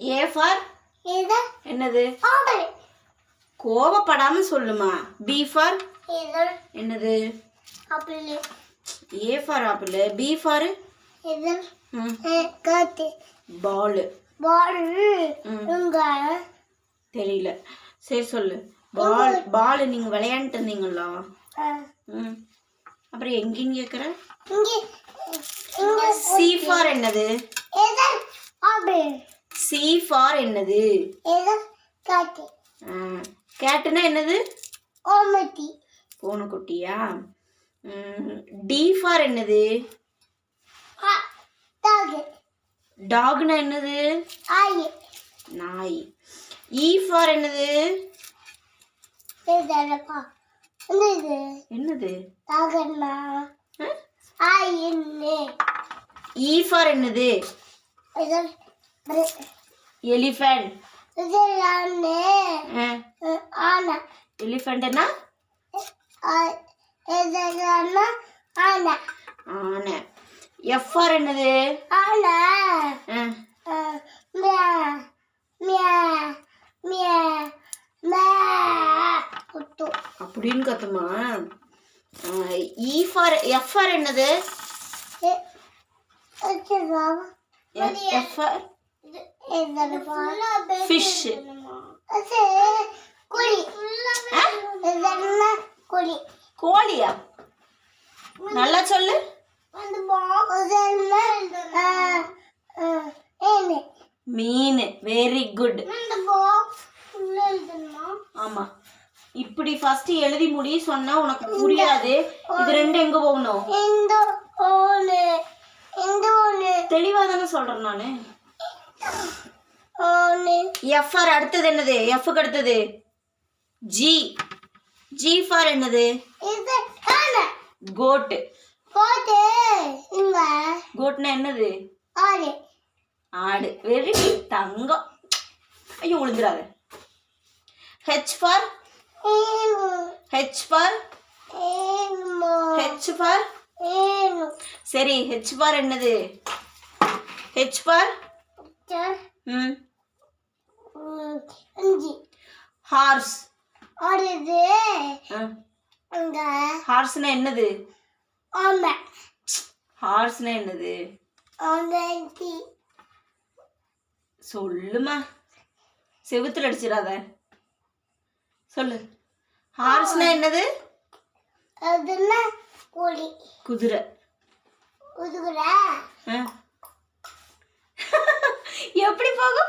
A for என்னது? கோவப்படாம சொல்லுமா. B for என்னது? A for apple. B for ball. தெரியல. சரி சொல்லு. பால். பால் நீங்க விளையாண்டுட்டு இருந்தீங்களா? அப்புறம் எங்கன்னு கேக்குற? சி ஃபார் என்னது? சி ஃபார் என்னது? கேட்டுனா என்னது? பூனைக்குட்டியா? டி ஃபார் என்னது? டாக்னா என்னது? நாய். இ ஃபார் என்னது? என்னது? இ ஃபார் என்னது? எலிஃபண்ட். எலிஃபண்ட்னா ஆனை. எஃப் ஃபார் என்னது? அப்படின்னு கத்துமா. இ ஃபார் எஃப் ஃபார் என்னது? F for fish. கோழியா? நல்லா சொல்லு. மீன். Very good. ஆமா. இப்படி ஃபர்ஸ்ட் எழுதி முடி சொன்னா உனக்கு புரியாது. இது ரெண்டு எங்க போகணும்? தெளிவா தானே சொல்றேன் நானு. எஃப் ஃபார் அடுத்தது என்னது? எஃப்க்கு அடுத்தது ஜி. ஜி ஃபார் என்னது? கோட். கோட்னா என்னது? ஆடு. வெரி தங்கம். ஐயோ விழுந்துடாத. ஹெச் ஃபார் சரி. ஹெச் ஃபார் என்னது? H for horse. ஹார்ஸ்னா என்னது? ஹார்ஸ்னா என்னது? சொல்லுமா. செவுத்துல அடிச்சிடாத. சொல்லு. ஹார்ஸ்னா என்னது? குதிரை. எப்படி போகும்?